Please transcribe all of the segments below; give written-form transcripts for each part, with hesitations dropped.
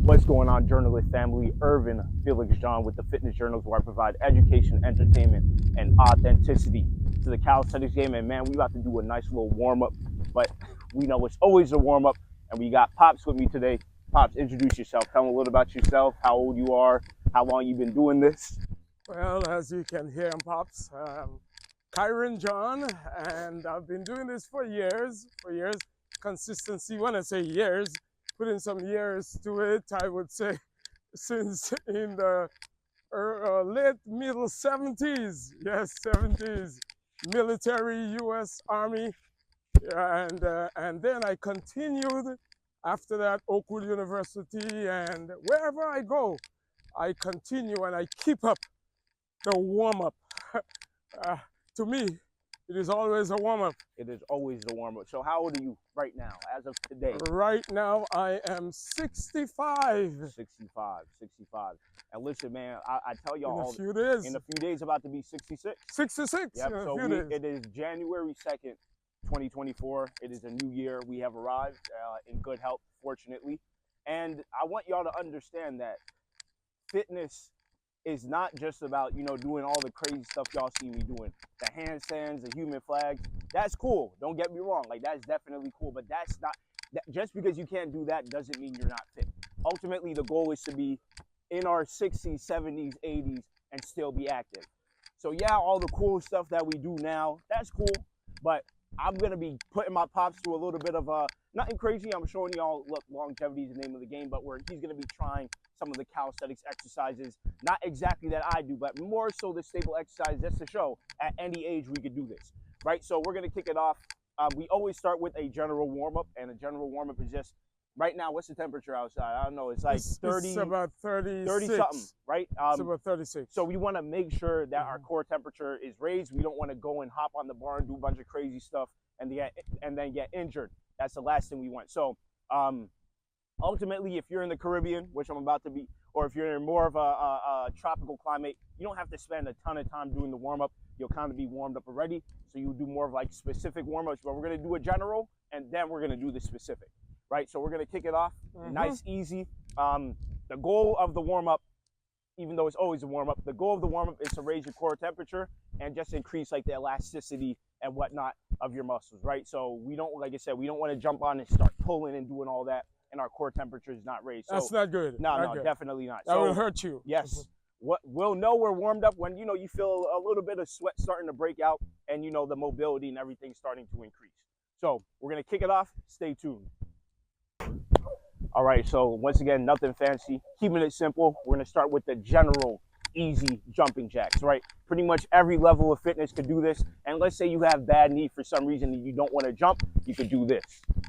What's going on, journalist family? Irvin Felix John with the Fitness Journals, where I provide education, entertainment, and authenticity to the calisthenics game. And man, we about to do a nice little warm-up, but we know it's always a warm-up, and we got Pops with me today. Pops, introduce yourself. Tell them a little about yourself, how old you are, how long you've been doing this. Well, as you can hear, I'm Pops, Kyron John, and I've been doing this for years. Consistency, when I say years, putting some years to it, I would say since in the late middle 70s, yes, 70s, military, U.S. Army, and then I continued after that, Oakwood University, and wherever I go, I continue and I keep up the warm-up. To me, it is always a warm-up. It is always the warm-up. So how old are you right now, as of today? Right now, I am 65. 65. And listen, man, I tell y'all in a few days. In a few days, about to be 66. 66 Yep. in a So few days. it is January 2nd, 2024. It is a new year. We have arrived in good health, fortunately. And I want y'all to understand that fitness is not just about, doing all the crazy stuff y'all see me doing. The handstands, the human flags, that's cool. Don't get me wrong. Like, that's definitely cool. But that's not, just because you can't do that doesn't mean you're not fit. Ultimately, the goal is to be in our 60s, 70s, 80s, and still be active. So yeah, all the cool stuff that we do now, that's cool. But I'm going to be putting my Pops through a little bit of nothing crazy. I'm showing y'all, look, longevity is the name of the game, but where he's going to be trying some of the calisthenics exercises, not exactly that I do, but more so the stable exercise, just to show at any age we could do this, right? So we're going to kick it off. We always start with a general warm-up, and a general warm-up is just, right now, what's the temperature outside? I don't know. It's like 30. It's about 36. 30-something, right? It's about 36. So we want to make sure that our core temperature is raised. We don't want to go and hop on the bar and do a bunch of crazy stuff and then get injured. That's the last thing we want. So ultimately, if you're in the Caribbean, which I'm about to be, or if you're in more of a tropical climate, you don't have to spend a ton of time doing the warm-up. You'll kind of be warmed up already. So you do more of like specific warm-ups, but we're going to do a general, and then we're going to do the specific, right? So we're going to kick it off. Nice, easy. The goal of the warm-up, even though it's always a warm-up, the goal of the warm-up is to raise your core temperature and just increase like the elasticity and whatnot of your muscles, right? So we don't, like I said, we don't want to jump on and start pulling and doing all that, and our core temperature is not raised. So, that's not good. No, definitely not. That will hurt you. Yes. We'll know we're warmed up when, you feel a little bit of sweat starting to break out and, the mobility and everything starting to increase. So we're going to kick it off. Stay tuned. All right, so once again, nothing fancy, keeping it simple. We're going to start with the general easy jumping jacks, right? Pretty much every level of fitness could do this. And let's say you have bad knee for some reason and you don't want to jump, you could do this,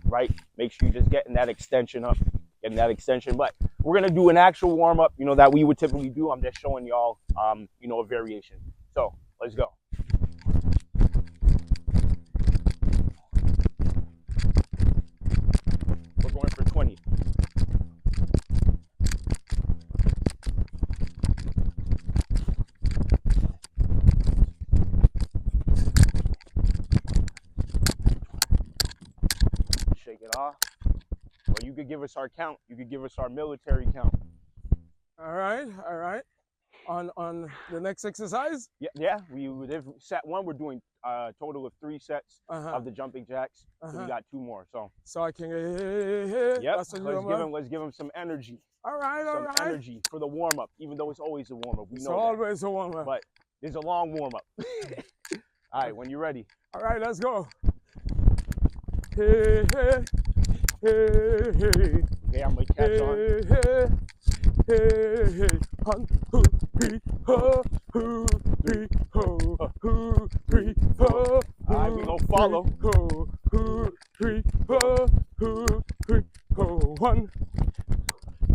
right? Make sure you're just getting that extension up, But we're going to do an actual warm up, that we would typically do. I'm just showing y'all, a variation. So let's go. We're going for 20. Shake it off. Or you could give us our count. You could give us our military count. All right. On the next exercise? Yeah. We would have set one. We're doing a total of 3 sets of the jumping jacks. So we got 2 more. So I can. Yep. Let's give them some energy. All right. Some energy for the warm up. Even thoa it's always a warm up. We know that. Always a warm up. But there's a long warm up. All right. When you're ready. All right. Let's go. Hey. Okay, I'm gonna catch on. Hey. 1, 2, 3, 4, 2, 3, 4, 2, 3, 4. All right, we gonna follow. 2, 3, 4, 2, 3, 4. 1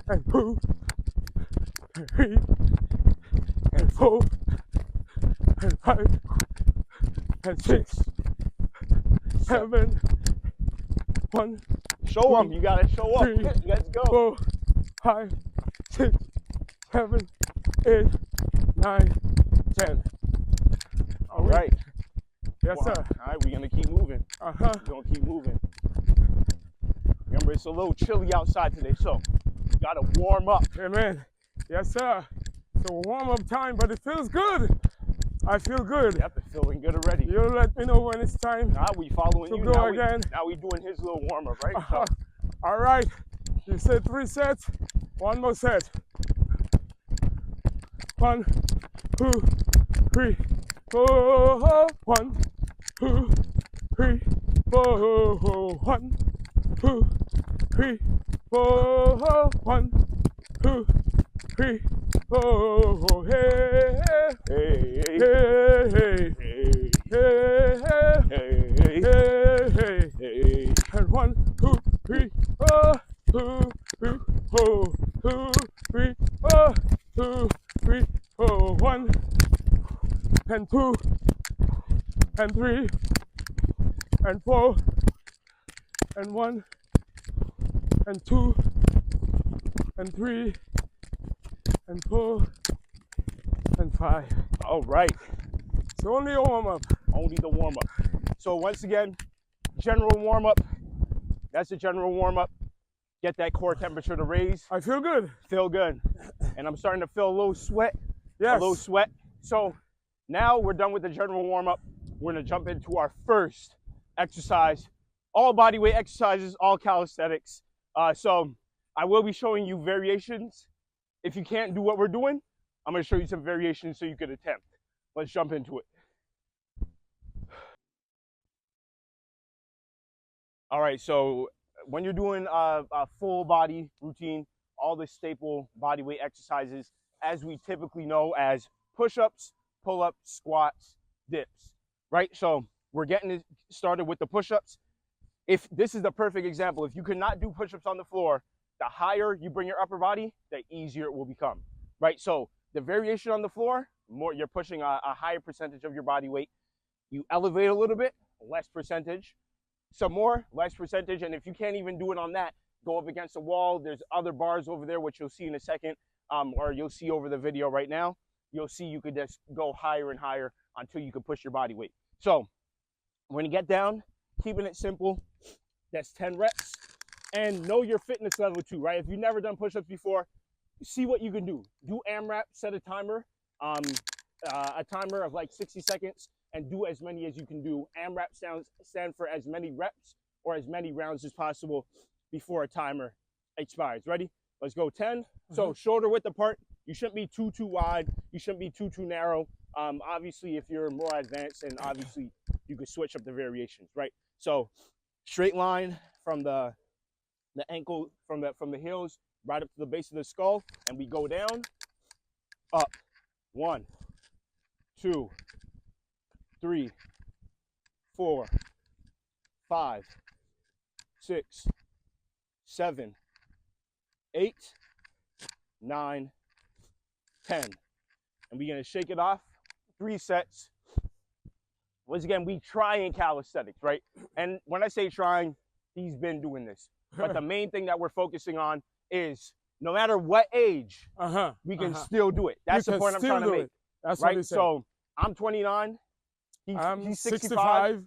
and 2, 3 and 4 and 5 and 6, 7. 1. Show them. You gotta show up. 3, Let's go. 4, 5, 6, 7, 8, 9, 10. All right. Yes, sir. All right, we're gonna keep moving. We're gonna keep moving. Remember, it's a little chilly outside today, so Gotta warm up. Amen. Yes, sir. So warm-up time, but it feels good. I feel good. Yep, it's feeling good already. You'll let me know when it's time Now we following to you. go again. Now we doing his little warm-up, right? So, All right. You said 3 sets. One more set. 1, 2, 3, 4. 1, 2, 3, 4. 1, 2, 3, 4. 1, 2, 3, 4. Hey, hey, hey, hey, hey, hey, hey, hey, hey, hey. hey. And 1, 2, 3, 4. 2, 3, 4. 2, 3, 4. 2, 3, 4. 1 and 2 and 3 and 4 and 1 and 2 and 3 and 4 and 5. All right. It's only a warm-up. Only the warm-up. So once again, general warm-up. That's the general warm-up. Get that core temperature to raise. I feel good. Feel good. And I'm starting to feel a little sweat. Yes. A little sweat. So now we're done with the general warm-up. We're gonna jump into our first exercise. All body weight exercises, all calisthenics. So I will be showing you variations. If you can't do what we're doing, I'm gonna show you some variations so you can attempt. Let's jump into it. All right, so when you're doing a full body routine, all the staple body weight exercises, as we typically know as push-ups, pull-ups, squats, dips, right? So we're getting it started with the push-ups. If this is the perfect example, if you cannot do push-ups on the floor, the higher you bring your upper body, the easier it will become, right? So the variation on the floor, more you're pushing a higher percentage of your body weight. You elevate a little bit, less percentage. Some more, less percentage. And if you can't even do it on that, go up against the wall. There's other bars over there, which you'll see in a second, or you'll see over the video right now. You'll see you could just go higher and higher until you can push your body weight. So when you get down, keeping it simple, that's 10 reps. And know your fitness level too, right? If you've never done push-ups before, see what you can do. Do AMRAP, set a timer of like 60 seconds, and do as many as you can do. AMRAP stand for as many reps or as many rounds as possible before a timer expires. Ready? Let's go 10. So shoulder width apart. You shouldn't be too wide. You shouldn't be too narrow. Obviously, if you're more advanced, and obviously you could switch up the variations, right? So straight line from the ankle, from the heels right up to the base of the skull, and we go down, up. 1, 2, 3, 4, 5, 6, 7, 8, 9, 10. And we're gonna shake it off. 3 sets. Once again, we try in calisthenics, right? And when I say trying, he's been doing this. But the main thing that we're focusing on is no matter what age, we can still do it. That's the point I'm trying to make. That's right? What So I'm 29. He's 65.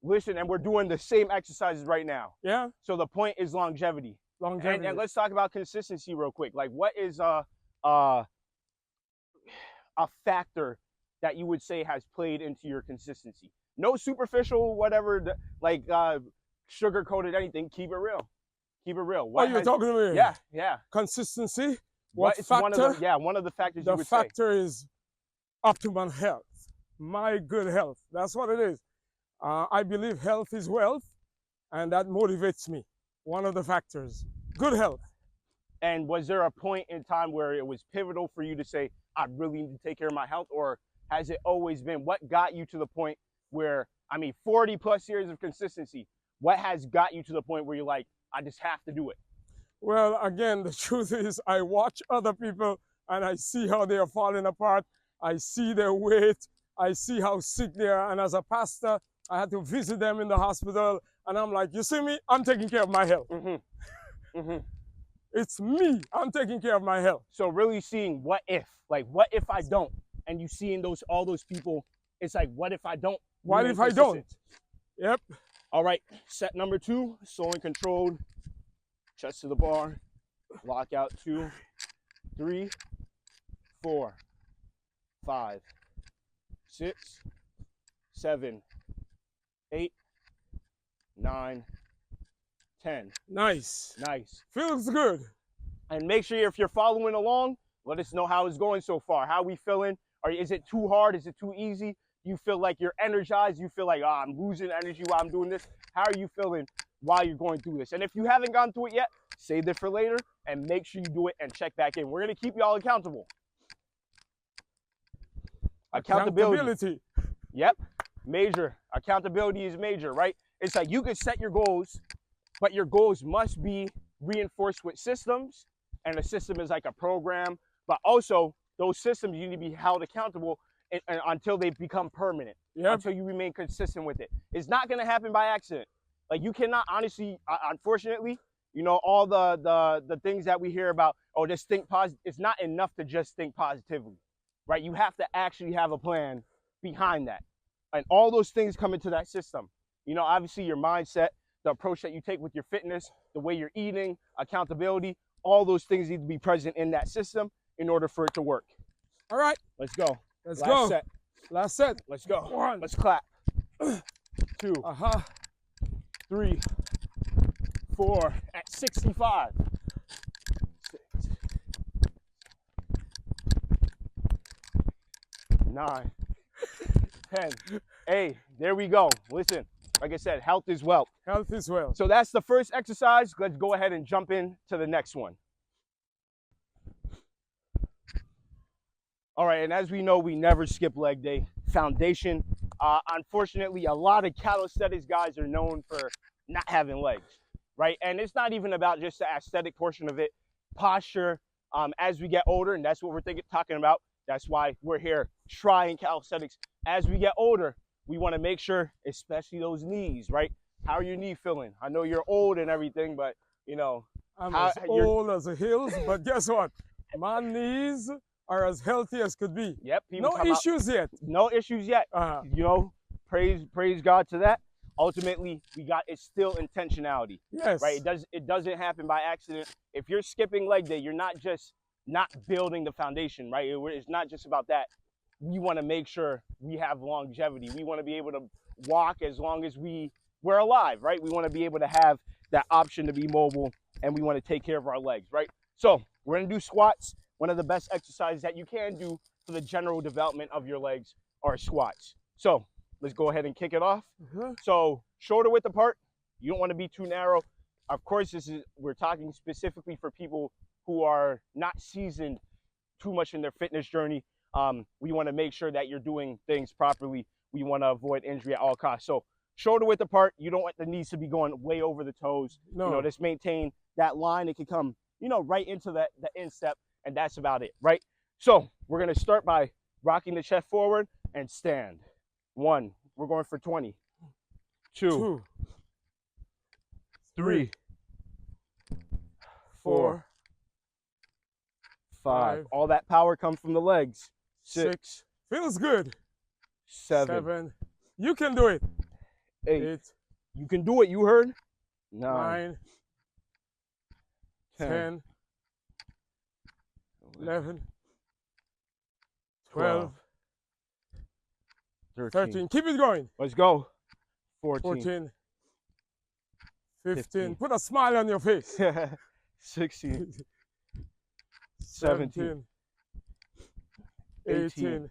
Listen, and we're doing the same exercises right now. Yeah. So the point is longevity. Longevity. And let's talk about consistency real quick. Like, what is a factor that you would say has played into your consistency? No superficial, whatever, like sugar-coated anything. Keep it real. Keep it real. What you're talking to me? Yeah, yeah. Consistency. What it's factor? One of the factors you the would say. factor is optimal health. My good health. That's what it is. I believe health is wealth, and that motivates me. One of the factors. Good health. And was there a point in time where it was pivotal for you to say, I really need to take care of my health? Or has it always been? What got you to the point where, 40 plus years of consistency, what has got you to the point where you're like, I just have to do it? Well, again, the truth is I watch other people and I see how they are falling apart. I see their weight. I see how sick they are. And as a pastor, I had to visit them in the hospital. And I'm like, you see me? I'm taking care of my health. It's me. I'm taking care of my health. So really seeing what if, like, what if I don't? And you seeing all those people, it's like, what if I don't? What if I don't? Yep. All right, set number 2, slow and controlled, chest to the bar, Lock out 2, 3, 4, 5, 6, 7, 8, 9, 10. Nice. Nice. Feels good. And make sure if you're following along, let us know how it's going so far. How we feeling? Or is it too hard? Is it too easy? You feel like you're energized? You feel like, oh, I'm losing energy while I'm doing this? How are you feeling while you're going through this? And if you haven't gone through it yet, save it for later and make sure you do it and check back in. We're going to keep y'all accountable. Accountability. Yep. Major. Accountability is major, right? It's like you can set your goals, but your goals must be reinforced with systems. And a system is like a program, but also those systems you need to be held accountable until they become permanent, until you remain consistent with it. It's not going to happen by accident. Like you cannot, honestly, unfortunately, you know, all the things that we hear about, oh, just think positive. It's not enough to just think positively, right? You have to actually have a plan behind that. And all those things come into that system. You know, obviously your mindset, the approach that you take with your fitness, the way you're eating, accountability, all those things need to be present in that system in order for it to work. All right. Let's go. Let's Last go. set. Last set. Let's go. 1. Let's clap. 2. 3. 4. At 65. 6. 9. 10. Hey, there we go. Listen, like I said, health is wealth. Health is wealth. So that's the first exercise. Let's go ahead and jump in to the next one. All right, and as we know, we never skip leg day. Foundation. Unfortunately, a lot of calisthenics guys are known for not having legs, right? And it's not even about just the aesthetic portion of it. Posture, as we get older, and that's what we're talking about. That's why we're here trying calisthenics. As we get older, we want to make sure, especially those knees, right? How are your knees feeling? I know you're old and everything, but, you know. I'm as old as the hills, but guess what? My knees are as healthy as could be. Yep. No issues yet. No issues yet. You know, praise God to that. Ultimately, it's still intentionality. Yes. Right? It doesn't happen by accident. If you're skipping leg day, you're not just not building the foundation, right? It's not just about that. We want to make sure we have longevity. We want to be able to walk as long as we're alive, right? We want to be able to have that option to be mobile, and we want to take care of our legs, right? So we're going to do squats. One of the best exercises that you can do for the general development of your legs are squats. So let's go ahead and kick it off. So shoulder width apart. You don't want to be too narrow. Of course, we're talking specifically for people who are not seasoned too much in their fitness journey. We want to make sure that you're doing things properly. We want to avoid injury at all costs. So shoulder width apart. You don't want the knees to be going way over the toes. No. You know, just maintain that line. It can come, you know, right into the instep, and that's about it, right? So we're going to start by rocking the chest forward and stand. 1. We're going for 20. 2. 3. 4. 5. All that power comes from the legs. 6. Feels good. 7. You can do it. 8. You can do it. You heard? 9. 10. 11. 12. 13. Keep it going. Let's go. 14. 15. Put a smile on your face. 16. 17. 18.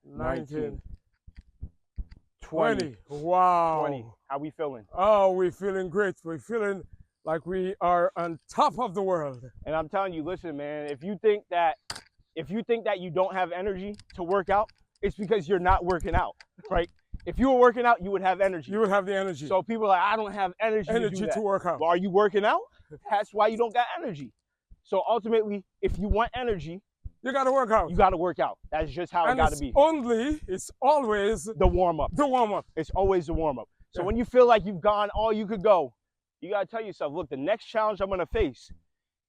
19. 20. Wow. 20. How we feeling? Oh, we're feeling great. We're feeling like we are on top of the world. And I'm telling you, listen, man, if you think that you don't have energy to work out, it's because you're not working out, right? If you were working out, you would have energy. You would have the energy. So people are like, I don't have energy to work out. Well, are you working out? That's why you don't got energy. So ultimately, if you want energy, you got to work out. You got to work out. That's just how it got to be. It's always the warm-up. The warm-up. It's always the warm-up. So when you feel like you've gone all you could go, you got to tell yourself, look, the next challenge I'm going to face,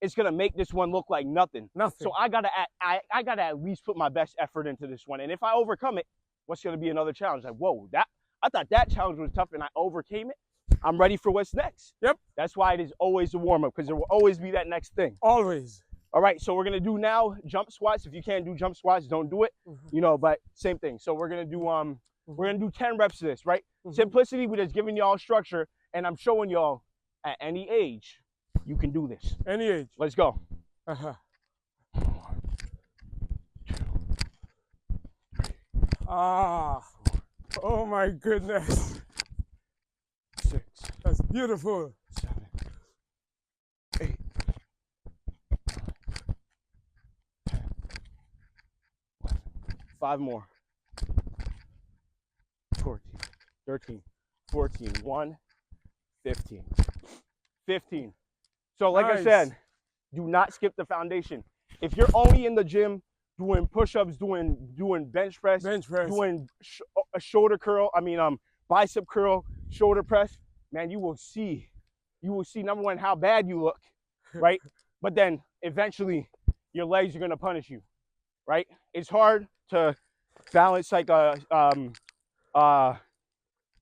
it's going to make this one look like nothing. So I got to at least put my best effort into this one. And if I overcome it, what's going to be another challenge? Like, whoa, I thought that challenge was tough and I overcame it. I'm ready for what's next. Yep. That's why it is always a warm-up, because there will always be that next thing. Always. All right, so we're gonna do now jump squats. If you can't do jump squats, don't do it. You know, but same thing. So we're gonna do 10 reps of this, right? Simplicity, we're just giving y'all structure, and I'm showing y'all at any age you can do this. Any age. Let's go. Ah, oh my goodness. 6, That's beautiful. 7, 8, 10, 5 more. 14, 13, 14, 1, 15. 15. So like I said, do not skip the foundation. If you're only in the gym doing push-ups, doing bench press, doing a shoulder curl, bicep curl, shoulder press, man, you will see number one, how bad you look, right? But then eventually your legs are gonna punish you, right? It's hard to balance like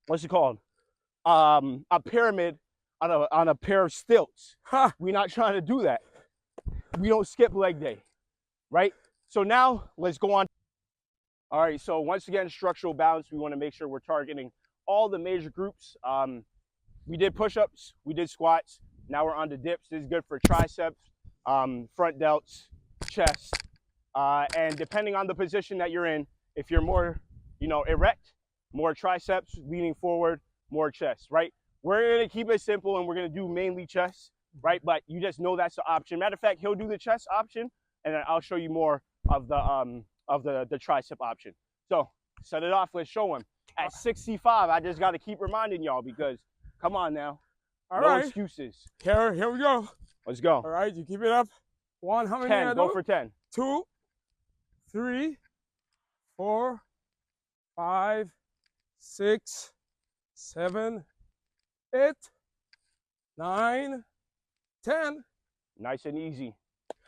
what's it called? A pyramid on a pair of stilts. We're not trying to do that. We don't skip leg day, right? So now let's go on. All right, so once again, structural balance, we want to make sure we're targeting all the major groups. We did push-ups, we did squats. Now we're on to dips. This is good for triceps, front delts, chest. And depending on the position that you're in, if you're more, erect, more triceps, leaning forward, more chest, right? We're gonna keep it simple and we're gonna do mainly chest, right? But you just know that's the option. Matter of fact, he'll do the chest option and then I'll show you more of the tricep option. So set it off, let's show him. At 65, I just gotta keep reminding y'all because come on now. All no right. excuses. Here we go. Let's go. All right, you keep it up. 1, how many? 10, go for 10. 2, 3, 4, 5, 6, 7, 8, 9, 10. Nice and easy.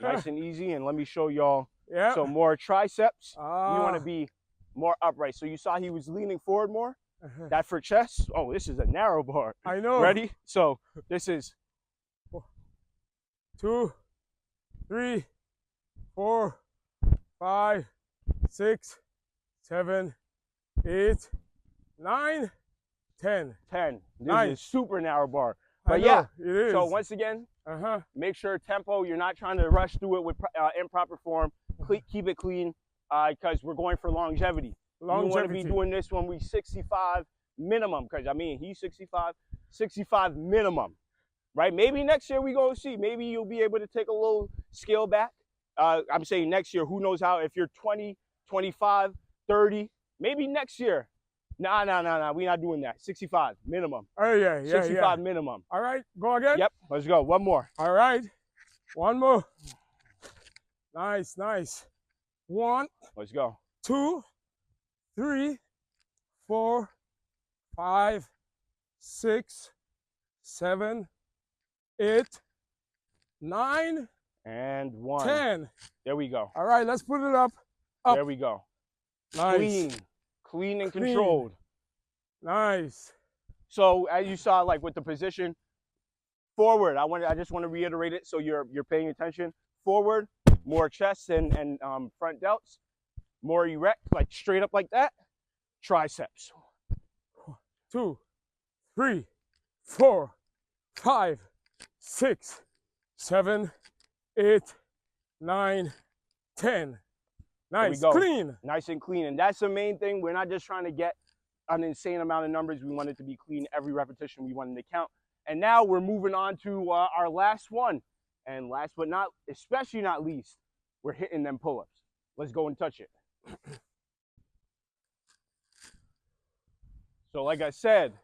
Nice and easy. And let me show y'all Yeah. some more triceps. You want to be more upright. So you saw he was leaning forward more. That for chest. Oh, this is a narrow bar. I know. Ready? So this is 2, 3, 4, 5, 6, 7, 8, 9, 10. 10. This Nice. is super narrow bar. But I know, yeah, it is. so once again, make sure tempo, you're not trying to rush through it with improper form. Keep it clean because we're going for longevity. We want to be doing this when we're 65 minimum because, he's 65 minimum, right? Maybe next year we go see. Maybe you'll be able to take a little scale back. I'm saying next year, who knows how, if you're 20, 25, 30, maybe next year. Nah, we're not doing that. 65 minimum. Oh, yeah. 65 minimum. All right, go again? Yep, let's go. One more. All right, one more. Nice. 1, Let's go. 2, 3, 4, 5, 6, 7, 8, 9, And 1. 10. There we go. All right, let's put it up. There we go. Nice. Clean and controlled. Nice. So as you saw, like with the position, forward. I just want to reiterate it so you're paying attention. Forward, more chest and front delts, more erect, like straight up like that. Triceps. 2, 3, 4, 5, 6, 7, 8, 9, 10. Nice, clean. Nice and clean. And that's the main thing. We're not just trying to get an insane amount of numbers. We want it to be clean. Every repetition we want it to count. And now we're moving on to our last one. And last but not, especially not least, we're hitting them pull-ups. Let's go and touch it. So like I said,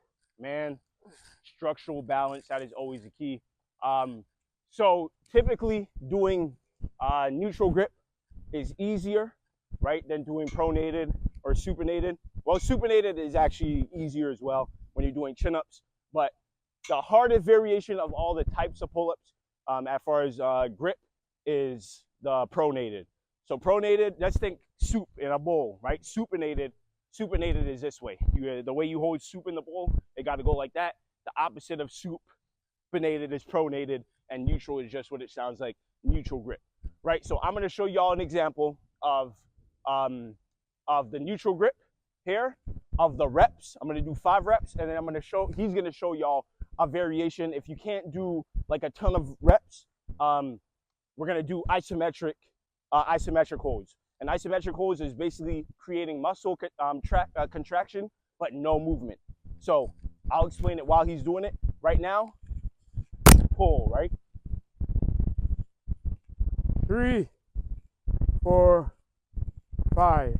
man, structural balance, that is always the key. So typically doing neutral grip is easier, right, than doing pronated or supinated. Well, supinated is actually easier as well when you're doing chin-ups, but the hardest variation of all the types of pull-ups as far as grip is the pronated. So pronated, let's think soup in a bowl, right? Supinated is this way. The way you hold soup in the bowl, it got to go like that. The opposite of supinated is pronated, and neutral is just what it sounds like, neutral grip, right? So I'm going to show y'all an example of the neutral grip here, of the reps. I'm going to do 5 reps, and then he's going to show y'all a variation. If you can't do like a ton of reps, we're going to do isometric holds. And isometric holds is basically creating muscle contraction, but no movement. So I'll explain it while he's doing it. Right now, pull, right? 3, 4, 5.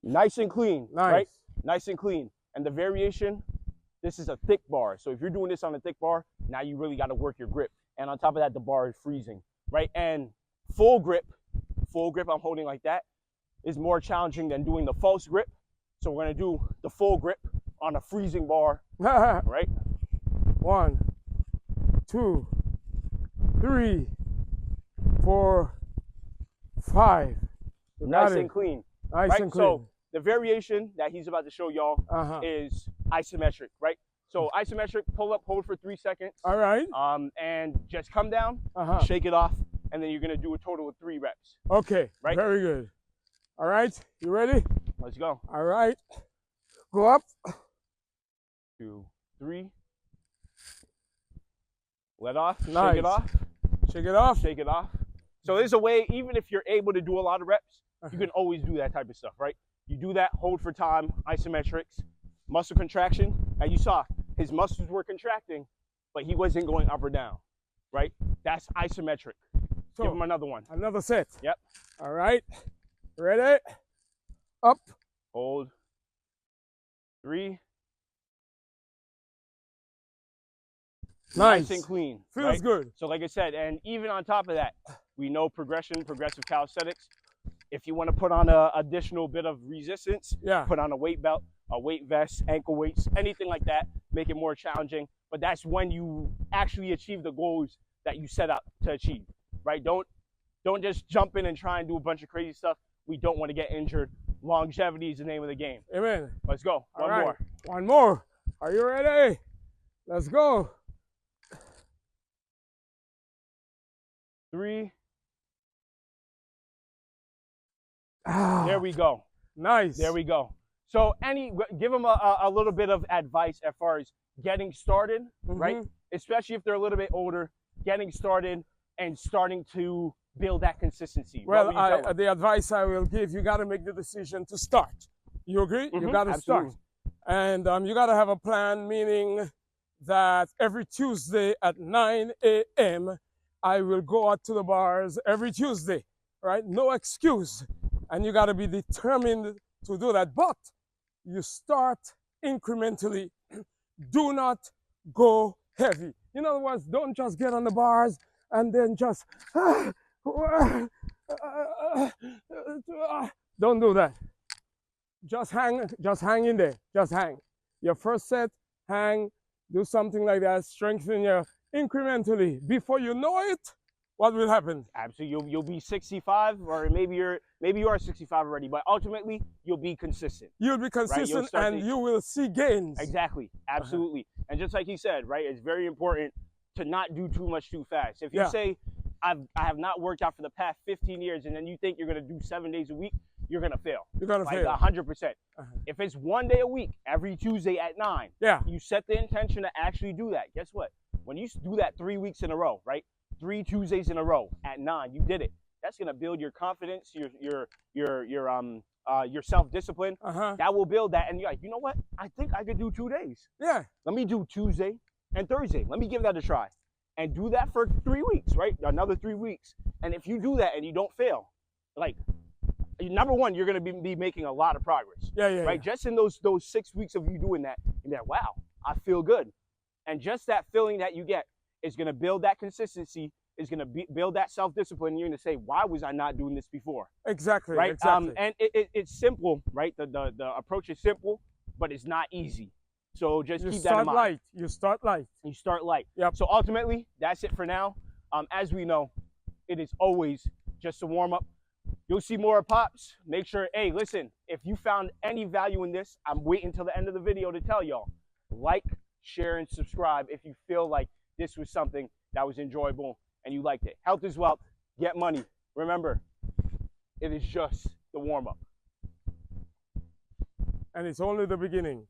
Nice and clean, Nice. right? Nice and clean. And the variation, this is a thick bar. So if you're doing this on a thick bar, now you really got to work your grip. And on top of that, the bar is freezing, right? And full grip I'm holding like that, is more challenging than doing the false grip. So we're going to do the full grip on a freezing bar, right? 1, 2, 3, 4, 5. Nice and clean. Nice right? and clean. So the variation that he's about to show y'all is isometric, right? So isometric, pull up, hold for 3 seconds. All right. And just come down, shake it off, and then you're gonna do a total of 3 reps. Okay. Right? Very good. All right. You ready? Let's go. All right. Go up. 2, 3. Let off. Nice. Shake it off. Shake it off. Shake it off. So there's a way, even if you're able to do a lot of reps, you can always do that type of stuff, right? You do that, hold for time, isometrics, muscle contraction. And you saw his muscles were contracting, but he wasn't going up or down, right? That's isometric. So, give him another one. Another set. Yep. All right. Ready? Up. Hold. 3. Nice and clean. Feels right? good. So like I said, and even on top of that, we know progressive calisthenics. If you want to put on an additional bit of resistance, put on a weight belt, a weight vest, ankle weights, anything like that, make it more challenging. But that's when you actually achieve the goals that you set out to achieve, right? Don't just jump in and try and do a bunch of crazy stuff. We don't want to get injured. Longevity is the name of the game. Amen. Let's go. One more. One more. Are you ready? Let's go. 3. There we go. Nice. There we go. So give them a little bit of advice as far as getting started, right? Especially if they're a little bit older, getting started and starting to build that consistency. Well, the advice I will give, you got to make the decision to start. You agree? You got to start. And you got to have a plan, meaning that every Tuesday at 9 a.m., I will go out to the bars every Tuesday, right? No excuse. And you got to be determined to do that. But you start incrementally. Do not go heavy. In other words, don't just get on the bars and then just don't do that. Just hang in there. Just hang. Your first set, hang, do something like that, strengthen your incrementally. Before you know it, what will happen? Absolutely, you'll be 65, or maybe you are 65 already, but ultimately you'll be consistent. You'll be consistent, right? And you will see gains. Exactly, absolutely. And just like he said, right, it's very important to not do too much too fast. If you say, I have not worked out for the past 15 years, and then you think you're gonna do 7 days a week, you're gonna fail. You're gonna fail. 100%. If it's 1 day a week, every Tuesday at 9, you set the intention to actually do that. Guess what? When you do that 3 weeks in a row, right? 3 Tuesdays in a row at 9, you did it. That's gonna build your confidence, your self-discipline. That will build that, and you're like, you know what? I think I could do 2 days. Yeah. Let me do Tuesday and Thursday. Let me give that a try, and do that for 3 weeks, right? Another 3 weeks, and if you do that and you don't fail, like, number one, you're gonna be making a lot of progress. Right. Just in those 6 weeks of you doing that, you're like, wow, I feel good, and just that feeling that you get is going to build that consistency, is going to build that self-discipline. And you're going to say, why was I not doing this before? Exactly. Right. Exactly. And it's simple, right? The approach is simple, but it's not easy. So just keep that in mind. You start light. You start light. Yep. So ultimately, that's it for now. As we know, it is always just a warm-up. You'll see more Pops. Make sure, hey, listen, if you found any value in this, I'm waiting till the end of the video to tell y'all. Like, share, and subscribe if you feel like this was something that was enjoyable and you liked it. Health is wealth. Get money. Remember, it is just the warm-up. And it's only the beginning.